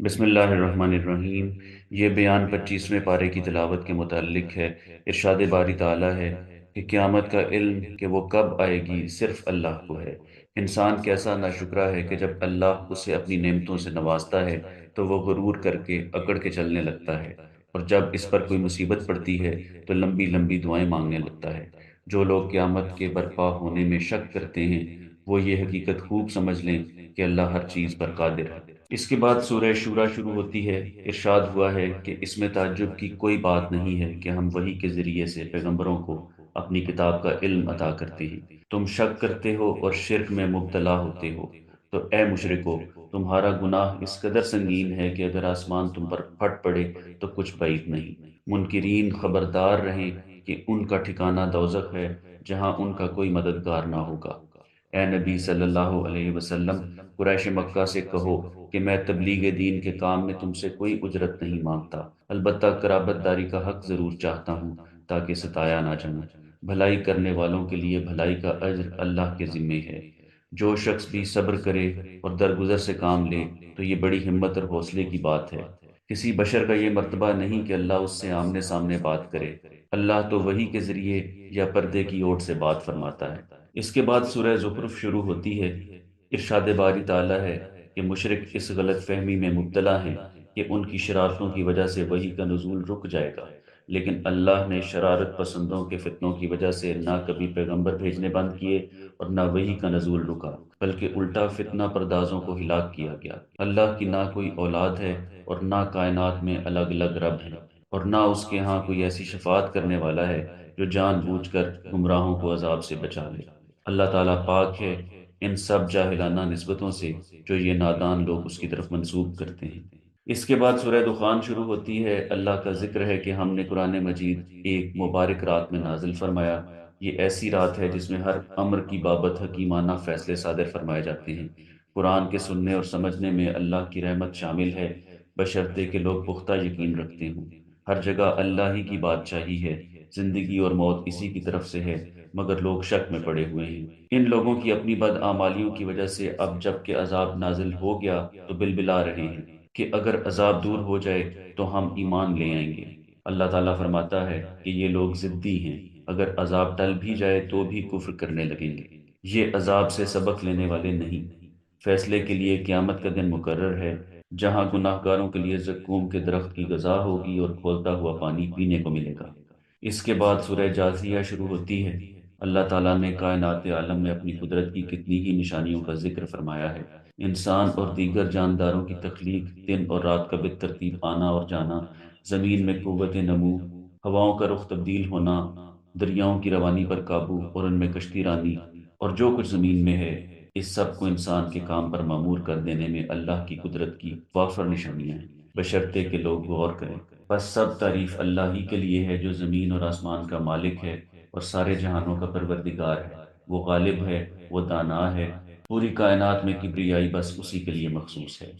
بسم اللہ الرحمن الرحیم۔ یہ بیان 25ویں پارے کی تلاوت کے متعلق ہے۔ ارشاد باری تعالیٰ ہے کہ قیامت کا علم کہ وہ کب آئے گی صرف اللہ کو ہے۔ انسان کیسا ناشکرا ہے کہ جب اللہ اسے اپنی نعمتوں سے نوازتا ہے تو وہ غرور کر کے اکڑ کے چلنے لگتا ہے، اور جب اس پر کوئی مصیبت پڑتی ہے تو لمبی لمبی دعائیں مانگنے لگتا ہے۔ جو لوگ قیامت کے برپا ہونے میں شک کرتے ہیں وہ یہ حقیقت خوب سمجھ لیں کہ اللہ ہر چیز پر قادر ہے۔ اس کے بعد سورہ شورا شروع ہوتی ہے۔ ارشاد ہوا ہے کہ اس میں تعجب کی کوئی بات نہیں ہے کہ ہم وحی کے ذریعے سے پیغمبروں کو اپنی کتاب کا علم عطا کرتے ہیں۔ تم شک کرتے ہو اور شرک میں مبتلا ہوتے ہو، تو اے مشرکو، تمہارا گناہ اس قدر سنگین ہے کہ اگر آسمان تم پر پھٹ پڑے تو کچھ بعید نہیں۔ منکرین خبردار رہیں کہ ان کا ٹھکانہ دوزخ ہے، جہاں ان کا کوئی مددگار نہ ہوگا۔ اے نبی صلی اللہ علیہ وسلم، قریش مکہ سے کہو کہ میں تبلیغ دین کے کام میں تم سے کوئی اجرت نہیں مانگتا، البتہ قرابت داری کا حق ضرور چاہتا ہوں تاکہ ستایا نہ جاؤں۔ بھلائی کرنے والوں کے لیے بھلائی کا اجر اللہ کے ذمے ہے۔ جو شخص بھی صبر کرے اور درگزر سے کام لے تو یہ بڑی ہمت اور حوصلے کی بات ہے۔ کسی بشر کا یہ مرتبہ نہیں کہ اللہ اس سے آمنے سامنے بات کرے، اللہ تو وحی کے ذریعے یا پردے کی اوٹ سے بات فرماتا ہے۔ اس کے بعد سورہ زخرف شروع ہوتی ہے۔ ارشاد باری تعالیٰ ہے کہ مشرک اس غلط فہمی میں مبتلا ہیں کہ ان کی شرارتوں کی وجہ سے وحی کا نزول رک جائے گا، لیکن اللہ نے شرارت پسندوں کے فتنوں کی وجہ سے نہ کبھی پیغمبر بھیجنے بند کیے اور نہ وحی کا نزول رکا، بلکہ الٹا فتنہ پردازوں کو ہلاک کیا گیا۔ اللہ کی نہ کوئی اولاد ہے اور نہ کائنات میں الگ الگ رب ہیں، اور نہ اس کے ہاں کوئی ایسی شفاعت کرنے والا ہے جو جان بوجھ کر گمراہوں کو عذاب سے بچا لے۔ اللہ تعالیٰ پاک ہے ان سب جاہلانہ نسبتوں سے جو یہ نادان لوگ اس کی طرف منسوب کرتے ہیں۔ اس کے بعد سورہ دخان شروع ہوتی ہے۔ اللہ کا ذکر ہے کہ ہم نے قرآن مجید ایک مبارک رات میں نازل فرمایا۔ یہ ایسی رات ہے جس میں ہر امر کی بابت حکیمانہ فیصلے صادر فرمائے جاتے ہیں۔ قرآن کے سننے اور سمجھنے میں اللہ کی رحمت شامل ہے، بشرطے کہ لوگ پختہ یقین رکھتے ہوں۔ ہر جگہ اللہ ہی کی بادشاہی ہے، زندگی اور موت اسی کی طرف سے ہے، مگر لوگ شک میں پڑے ہوئے ہیں۔ ان لوگوں کی اپنی بدعمالیوں کی وجہ سے اب جب کہ عذاب نازل ہو گیا تو بلبلا رہے ہیں کہ اگر عذاب دور ہو جائے تو ہم ایمان لے آئیں گے۔ اللہ تعالیٰ فرماتا ہے کہ یہ لوگ ضدی ہیں، اگر عذاب ٹل بھی جائے تو بھی کفر کرنے لگیں گے۔ یہ عذاب سے سبق لینے والے نہیں۔ فیصلے کے لیے قیامت کا دن مقرر ہے، جہاں گناہ گاروں کے لیے زقوم کے درخت کی غذا ہوگی اور کھولتا ہوا پانی پینے کو ملے گا۔ اس کے بعد سورہ جاثیہ شروع ہوتی ہے۔ اللہ تعالیٰ نے کائنات عالم میں اپنی قدرت کی کتنی ہی نشانیوں کا ذکر فرمایا ہے۔ انسان اور دیگر جانداروں کی تخلیق، دن اور رات کا بالترتیب آنا اور جانا، زمین میں قوت نمو، ہواؤں کا رخ تبدیل ہونا، دریاؤں کی روانی پر قابو اور ان میں کشتی رانی، اور جو کچھ زمین میں ہے، اس سب کو انسان کے کام پر معمور کر دینے میں اللہ کی قدرت کی وافر نشانیاں ہیں، بشرطے کہ لوگ غور کریں۔ بس سب تعریف اللہ ہی کے لیے ہے جو زمین اور آسمان کا مالک ہے اور سارے جہانوں کا پروردگار ہے۔ وہ غالب ہے، وہ دانا ہے، پوری کائنات میں کبریائی بس اسی کے لیے مخصوص ہے۔